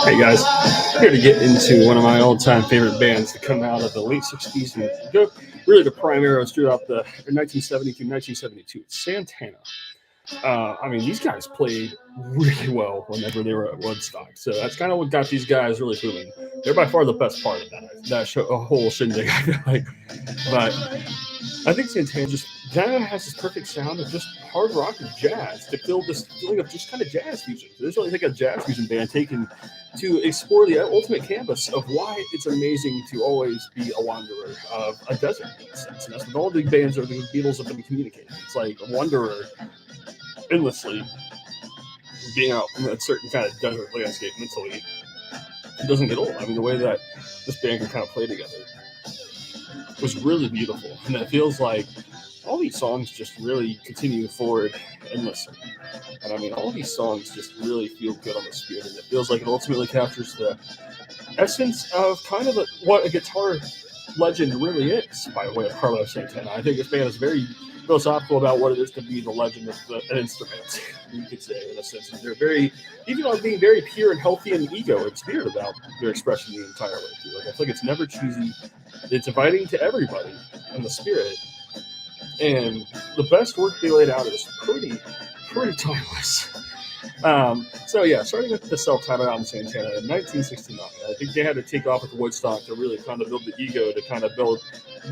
Hey guys, here to get into one of my all-time favorite bands to come out of the late '60s and go really to prime eras throughout the 1970 through 1972. It's Santana. I mean, these guys played really well whenever they were at Woodstock, so that's kind of what got these guys really booming. They're by far the best part of that show, a whole shindig. I feel like, but I think Santana just kind of has this perfect sound of just hard rock and jazz to fill this feeling of just kind of jazz fusion. So this is really like a jazz fusion band taken to explore the ultimate canvas of why it's amazing to always be a wanderer of a desert in a sense. And that's what all the bands or the Beatles have been communicating. It's like a wanderer endlessly being out in a certain kind of desert landscape mentally. It doesn't get old. I mean, the way that this band can kind of play together was really beautiful, and it feels like all these songs just really continue forward endlessly. And I mean, all these songs just really feel good on the spirit, and it feels like it ultimately captures the essence of kind of what a guitar legend really is by way of Carlos Santana. I think this band is very philosophical about what it is to be the legend of an instrument, you could say, in a sense. And they're very, even on being very pure and healthy and ego and spirit about their expression the entire way through. Like, I feel like it's never cheesy. It's inviting to everybody in the spirit. And the best work they laid out is pretty timeless. So yeah, starting with the self-titled album Santana in 1969, I think they had to take off with Woodstock to really kind of build the ego to kind of build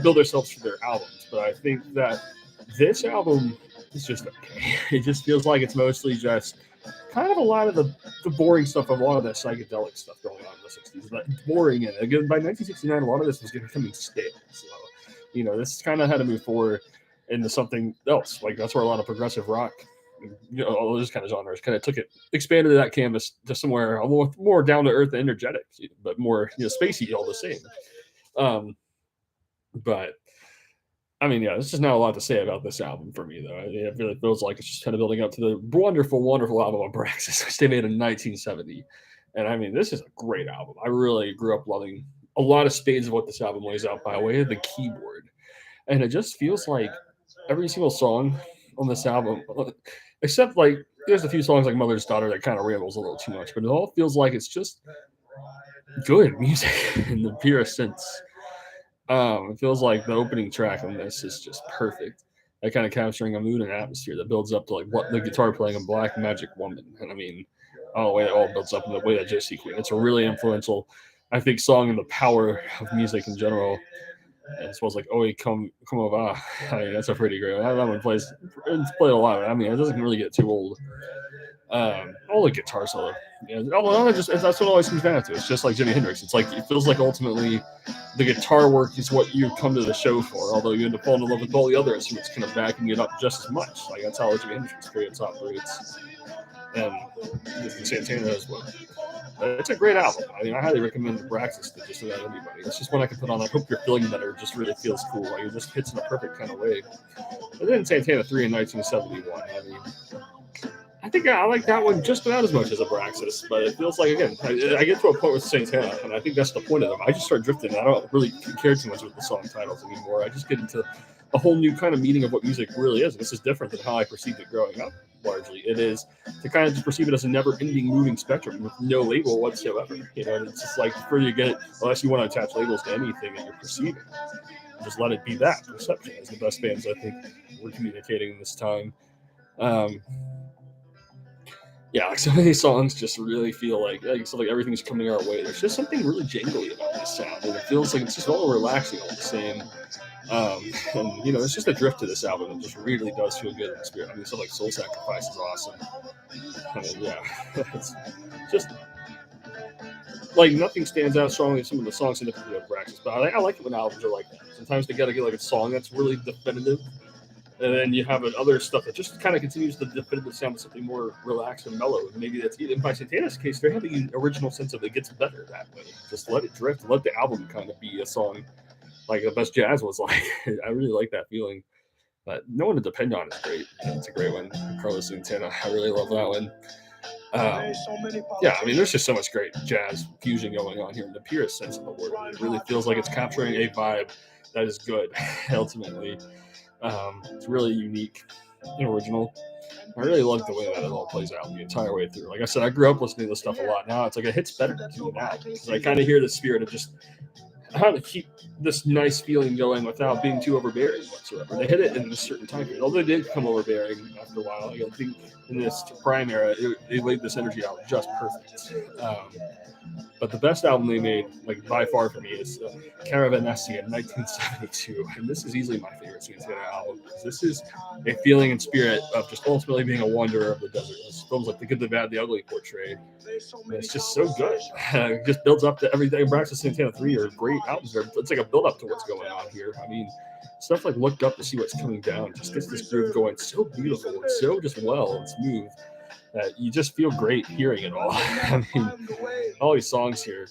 themselves for their albums. But I think that this album is just okay. It just feels like it's mostly just kind of a lot of the boring stuff, a lot of that psychedelic stuff going on in the 60s. But boring, and again, by 1969, a lot of this was becoming stale. So, this kind of had to move forward into something else. Like, that's where a lot of progressive rock, all those kind of genres kind of took it, expanded that canvas to somewhere a little more down to earth and energetic, but more, spacey all the same. But I mean, yeah, there's just not a lot to say about this album for me, though. It really feels like it's just kind of building up to the wonderful, wonderful album Abraxas, which they made in 1970. And I mean, this is a great album. I really grew up loving a lot of spades of what this album lays out by way of the keyboard. And it just feels like every single song on this album, except like there's a few songs like Mother's Daughter that kind of rambles a little too much, but it all feels like it's just good music in the purest sense. It feels like the opening track on this is just perfect. Like, kind of capturing a mood and atmosphere that builds up to like what the guitar playing in Black Magic Woman. And I mean, the way it all builds up in the way that Gypsy Queen. It's a really influential, I think, song in the power of music in general. And it smells like "Oi, come over." I mean, that's a pretty great one. That one it's played a lot. I mean, it doesn't really get too old. All the guitar solo, that's what it always comes down to. It's just like Jimi Hendrix. It's like it feels like ultimately the guitar work is what you come to the show for. Although you end up falling in love with all the other instruments, kind of backing it up just as much. Like, that's how Jimi Hendrix creates operates, and Santana as well. It's a great album. I mean, I highly recommend Abraxas to just about anybody. It's just one I can put on. I hope you're feeling better. It just really feels cool. Like, it just hits in a perfect kind of way. And then Santana III in 1971. I mean, I think I like that one just about as much as Abraxas, but it feels like, again, I get to a point with Santana, and I think that's the point of them. I just start drifting. I don't really care too much with the song titles anymore. I just get into a whole new kind of meaning of what music really is. This is different than how I perceived it growing up, largely. It is to kind of just perceive it as a never-ending moving spectrum with no label whatsoever. And it's just like, the further you get it, unless you want to attach labels to anything that you're perceiving, just let it be that perception, as the best bands, I think, we're communicating in this time. Yeah, like, some of these songs just really feel like everything's coming our way. There's just something really jangly about this sound, and it feels like it's just all relaxing all the same. And it's just a drift to this album. It just really does feel good in the spirit. I mean, stuff like Soul Sacrifice is awesome. I mean, yeah, it's just like nothing stands out strongly in some of the songs in the Abraxas, but I like it when albums are like that. Sometimes they gotta get like a song that's really definitive. And then you have other stuff that just kind of continues the definitive sound of something more relaxed and mellow. And maybe that's even by Santana's case, they're having an original sense of it gets better that way. Just let it drift. Let the album kind of be a song like the best jazz was like. I really like that feeling. But No One to Depend On is great. It's a great one. Carlos Santana. I really love that one. Yeah, I mean, there's just so much great jazz fusion going on here in the purest sense of the word. It really feels like it's capturing a vibe that is good, ultimately. It's really unique and original. I really like the way that it all plays out the entire way through. Like I said, I grew up listening to this stuff a lot. Now it's like it hits better to me now because I kind of hear the spirit of just how to keep this nice feeling going without being too overbearing whatsoever. They hit it in a certain time period. Although they did become overbearing after a while, I think in this prime era, they laid this energy out just perfect. But the best album they made, like by far for me, is Caravanesi in 1972. And this is easily my favorite Santana album because this is a feeling and spirit of just ultimately being a wanderer of the desert. As films like The Good, the Bad, the Ugly portrayed. And it's just so good. It just builds up to everything. Abraxas, Santana III are great albums. It's like a build up to what's going on here. I mean, stuff like Looked Up to See What's Coming Down just gets this groove going so beautiful and so just well and smooth that you just feel great hearing it all. I mean, all these songs here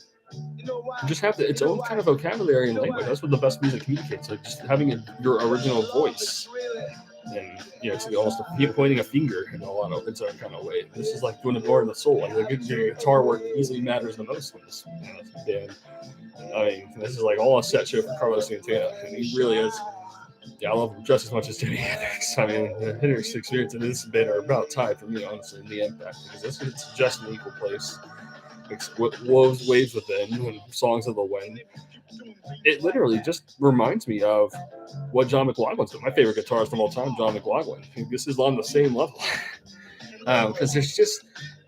just have its own kind of vocabulary and language. That's what the best music communicates. Like just having your original voice, and it's almost pointing a finger in a lot of its own kind of way. This is like doing the door in the soul. Like the guitar work easily matters the most in this band. I mean, this is like all a set show for Carlos Santana, and he really is. Yeah, I love him just as much as Jimi Hendrix. I mean, the Hendrix experience and this band are about tied for me, honestly, in the impact, because this is just an equal place. Waves Within and Songs of the Wind. It literally just reminds me of what John McLaughlin's doing. My favorite guitarist of all time, John McLaughlin. This is on the same level. Because there's just,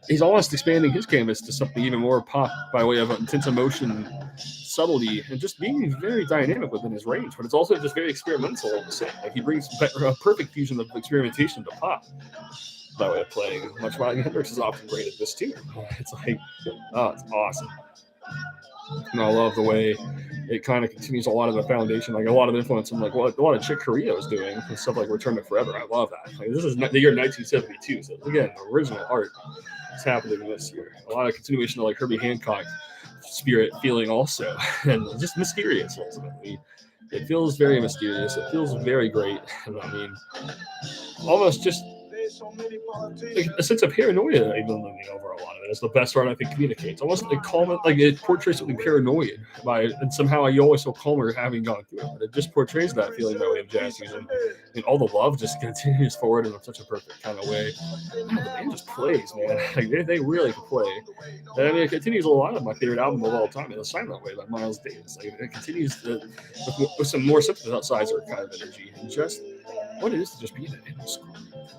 he's almost expanding his canvas to something even more pop by way of intense emotion, subtlety, and just being very dynamic within his range. But it's also just very experimental at the same. Like he brings a perfect fusion of experimentation to pop by way of playing. Much like Hendrix is often great at this too. It's like, oh, it's awesome. And I love the way it kind of continues a lot of the foundation, like a lot of influence from like what a lot of Chick Corea was doing and stuff like Return to Forever. I love that. Like, this is the year 1972, so again, the original art is happening this year. A lot of continuation of like Herbie Hancock spirit feeling also, and just mysterious ultimately. It feels very mysterious. It feels very great. And I mean, almost just like a sense of paranoia even looming over a lot of it. It's the best art I think communicates. Almost like calm, like it portrays something paranoid and somehow you always feel calmer having gone through it. But it just portrays that feeling that way of jazz music. And all the love just continues forward in such a perfect kind of way. The band just plays, man. Like they really can play. And I mean, it continues a lot of my favorite album of all time, in a silent way, by Miles Davis. Like it continues with some more synthesizer kind of energy, and just what it is to just be in an endless score.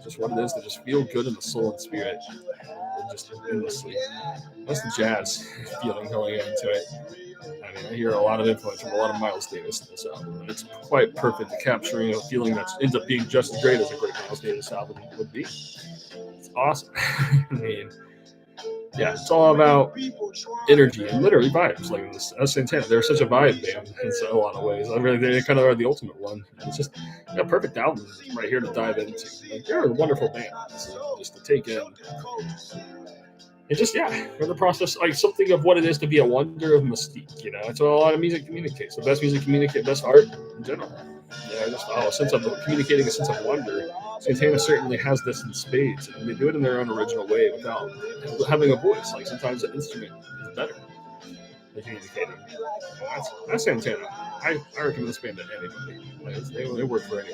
Just what it is to just feel good in the soul and spirit, and just endlessly. That's the jazz feeling going into it. I mean, I hear a lot of influence from a lot of Miles Davis in this album, and it's quite perfect at capturing a feeling that ends up being just as great as a great Miles Davis album would be. It's awesome. I mean, yeah, it's all about energy and literally vibes. Like this, Santana, they're such a vibe band in a lot of ways. I mean, they kind of are the ultimate one. It's just a perfect album right here to dive into. Like, they're a wonderful band, just to take in. It's just, for the process, like something of what it is to be a wonder of mystique. It's what a lot of music communicates. The best music communicates, best art in general. Just a sense of communicating a sense of wonder. Santana certainly has this in spades, and they do it in their own original way without having a voice. Like sometimes an instrument is better than communicating. That's Santana. I recommend this band to anybody. They work for anybody.